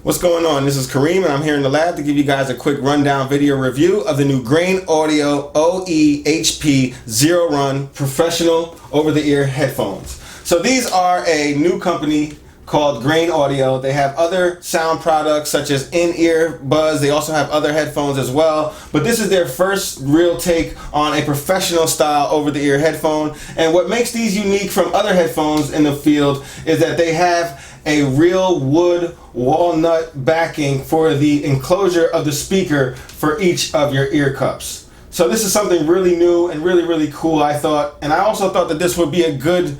What's going on? This is Kareem and I'm here in the lab to give you guys a quick rundown video review of the new Grain Audio OE-HP Zero Run Professional over-the-ear headphones. So these are a new company called Grain Audio. They have other sound products such as in-ear buds. They also have other headphones as well. But this is their first real take on a professional style over-the-ear headphone. And what makes these unique from other headphones in the field is that they have a real wood walnut backing for the enclosure of the speaker for each of your ear cups. So this is something really new and really cool, I thought. And I also thought that this would be a good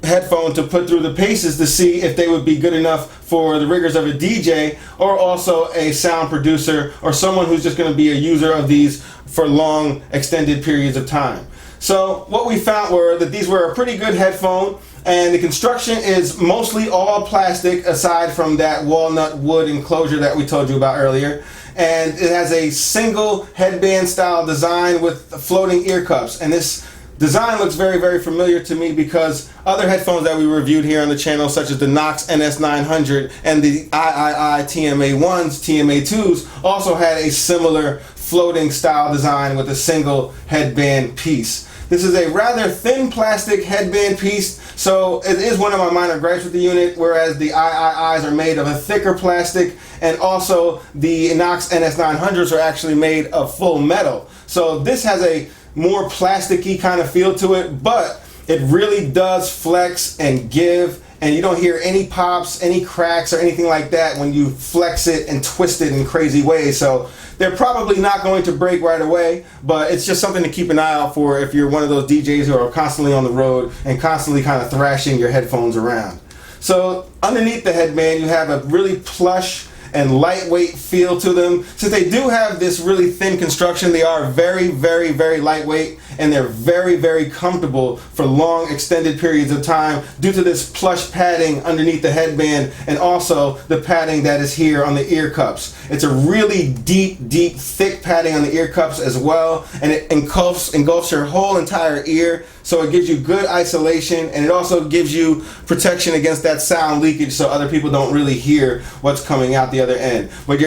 headphone to put through the paces to see if they would be good enough for the rigors of a DJ or also a sound producer or someone who's just going to be a user of these for long extended periods of time. So what we found were that these were a pretty good headphone, and the construction is mostly all plastic aside from that walnut wood enclosure that we told you about earlier. And it has a single headband style design with floating ear cups. And this design looks very familiar to me because other headphones that we reviewed here on the channel, such as the Knox NS900 and the III TMA1s, TMA2s, also had a similar floating style design with a single headband piece. This is a rather thin plastic headband piece, so it is one of my minor gripes with the unit, whereas the IIIs are made of a thicker plastic, and also the Knox NS900s are actually made of full metal. So this has a more plasticky kind of feel to it, but it really does flex and give, and you don't hear any pops, any cracks, or anything like that when you flex it and twist it in crazy ways. So they're probably not going to break right away, but it's just something to keep an eye out for if you're one of those DJs who are constantly on the road and constantly kind of thrashing your headphones around. So underneath the headband, you have a really plush and lightweight feel to them. Since they do have this really thin construction, they are very lightweight, and they're very comfortable for long extended periods of time due to this plush padding underneath the headband and also the padding that is here on the ear cups. It's a really deep thick padding on the ear cups as well, and it engulfs your whole entire ear, so it gives you good isolation, and it also gives you protection against that sound leakage so other people don't really hear what's coming out the other end. But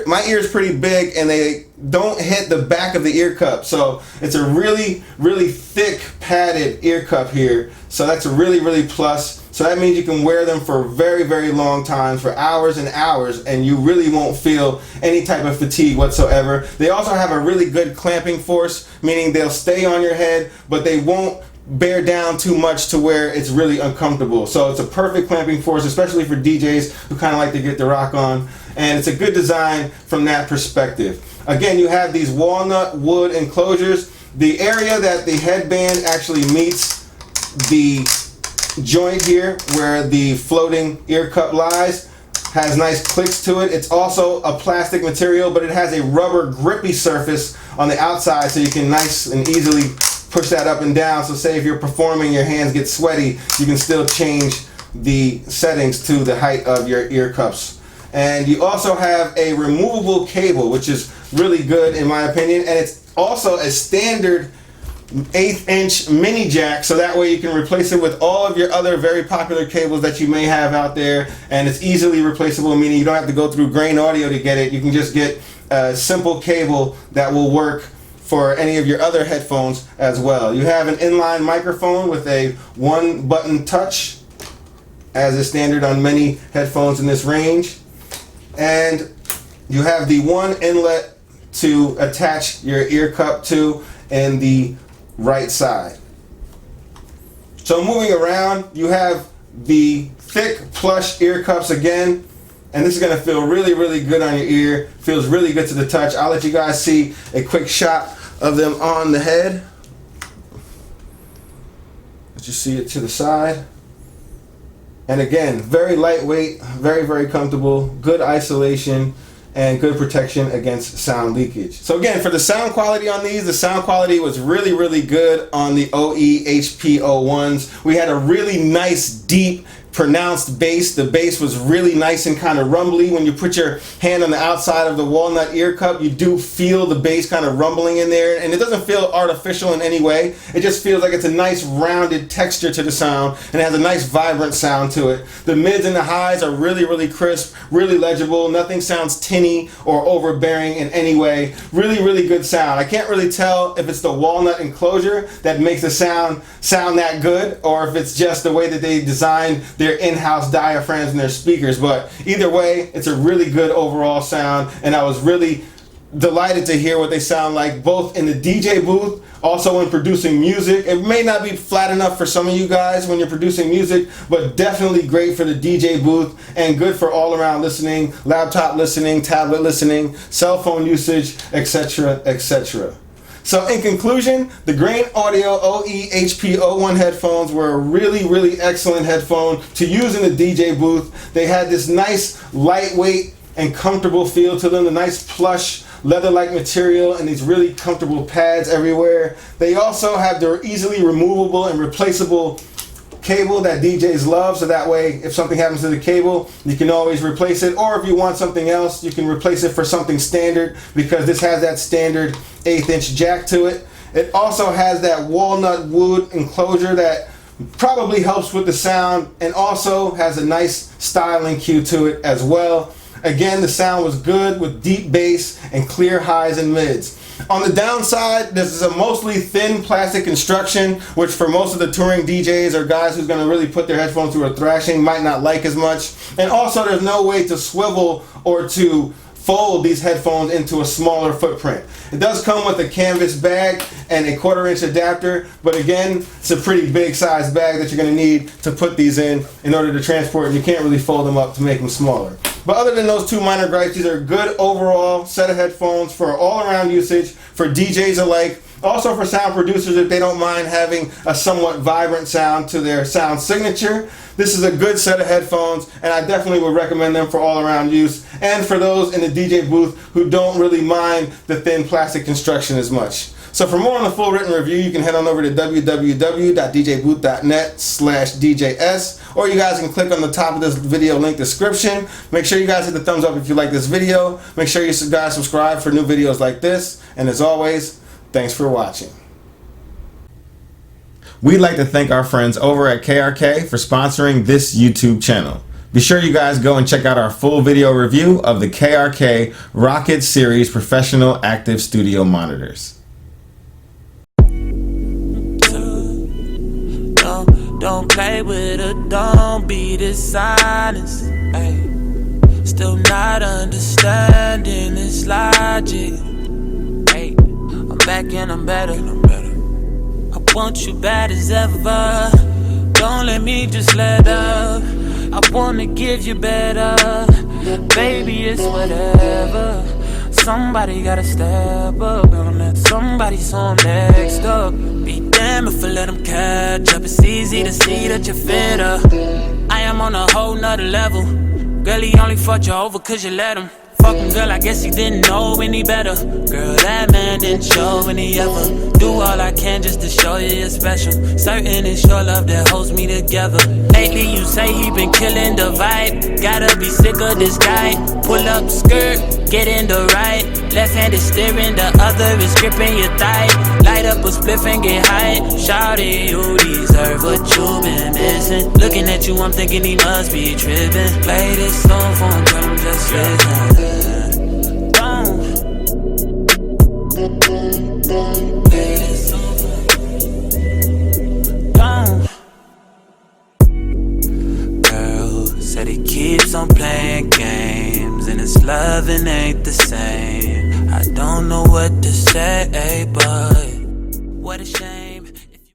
my ear is pretty big and they don't hit the back of the ear cup, so it's a really thick padded ear cup here, so that's a really plus. So that means you can wear them for very long times, for hours and hours, and you really won't feel any type of fatigue whatsoever. They also have a really good clamping force, meaning they'll stay on your head, but they won't bear down too much to where it's really uncomfortable. So it's a perfect clamping force, especially for DJs who kind of like to get the rock on, and it's a good design from that perspective. Again, you have these walnut wood enclosures. The area that the headband actually meets the joint here where the floating ear cup lies has nice clicks to it. It's also a plastic material, but it has a rubber grippy surface on the outside, so you can nice and easily push that up and down. So say if you're performing, your hands get sweaty, you can still change the settings to the height of your ear cups. And you also have a removable cable, which is really good in my opinion, and it's also a standard 1/8 inch mini jack, so that way you can replace it with all of your other very popular cables that you may have out there, and it's easily replaceable, meaning you don't have to go through Grain Audio to get it. You can just get a simple cable that will work for any of your other headphones as well. You have an inline microphone with a 1-button touch, as is standard on many headphones in this range, and you have the one inlet to attach your ear cup to in the right side. So moving around, you have the thick plush ear cups again, and this is going to feel really good on your ear. Feels really good to the touch. I'll let you guys see a quick shot of them on the head. Let you see it to the side. And again, very lightweight, very comfortable, good isolation, and good protection against sound leakage. So again, for the sound quality on these, the sound quality was really good on the OE-HP01s. We had a really nice, deep, pronounced bass. The bass was really nice and kind of rumbly. When you put your hand on the outside of the walnut ear cup, you do feel the bass kind of rumbling in there, and it doesn't feel artificial in any way. It just feels like it's a nice rounded texture to the sound, and it has a nice vibrant sound to it. The mids and the highs are really, really crisp, really legible. Nothing sounds tinny or overbearing in any way. Really, really good sound. I can't really tell if it's the walnut enclosure that makes the sound that good, or if it's just the way that they designed their in-house diaphragms and their speakers. But either way, it's a really good overall sound, and I was really delighted to hear what they sound like both in the DJ booth, also in producing music. It may not be flat enough for some of you guys when you're producing music, but definitely great for the DJ booth and good for all around listening, laptop listening, tablet listening, cell phone usage, etc., etc. So in conclusion, the Grain Audio OE-HP01 headphones were a really, really excellent headphone to use in the DJ booth. They had this nice, lightweight, and comfortable feel to them, the nice plush, leather-like material, and these really comfortable pads everywhere. They also have their easily removable and replaceable cable that DJs love, so that way if something happens to the cable, you can always replace it, or if you want something else, you can replace it for something standard, because this has that standard 1/8 inch jack to it. It also has that walnut wood enclosure that probably helps with the sound, and also has a nice styling cue to it as well. Again, the sound was good with deep bass and clear highs and mids. On the downside, this is a mostly thin plastic construction, which for most of the touring DJs or guys who's going to really put their headphones through a thrashing might not like as much. And also there's no way to swivel or to fold these headphones into a smaller footprint. It does come with a canvas bag and a 1/4 inch adapter, but again, it's a pretty big size bag that you're going to need to put these in order to transport, and you can't really fold them up to make them smaller. But other than those two minor gripes, these are a good overall set of headphones for all-around usage, for DJs alike, also for sound producers if they don't mind having a somewhat vibrant sound to their sound signature. This is a good set of headphones, and I definitely would recommend them for all-around use, and for those in the DJ booth who don't really mind the thin plastic construction as much. So for more on the full written review, you can head on over to www.djbooth.net/DJS, or you guys can click on the top of this video link description. Make sure you guys hit the thumbs up if you like this video. Make sure you guys subscribe for new videos like this. And as always, thanks for watching. We'd like to thank our friends over at KRK for sponsoring this YouTube channel. Be sure you guys go and check out our full video review of the KRK Rocket Series Professional Active Studio Monitors. Don't play with her, don't be dishonest. Ay. Still not understanding this logic. Ay. I'm back and I'm better. I want you bad as ever. Don't let me just let up. I wanna give you better. Baby, it's whatever. Somebody gotta step up and let somebody so I'm next up. Be damn if I let them catch up. It's easy to see that you're fed up. I am on a whole nother level. Girl, he only fucked you over cause you let him. Fuck him, girl, I guess he didn't know any better. Girl, that man didn't show any ever. Do all I can just to show you you're special. Certain it's your love that holds me together. Lately you say he been killing the vibe. Gotta be sick of this guy. Pull up skirt, get in the right. Left hand is steering, the other is gripping your thigh. Light up a spliff and get high. Shawty, you deserve what you've been missing. Looking at you, I'm thinking he must be tripping. Play this song for him, tell him just listen. Girl said he keeps on playing games and his loving ain't the same. I don't know what to say, but what a shame.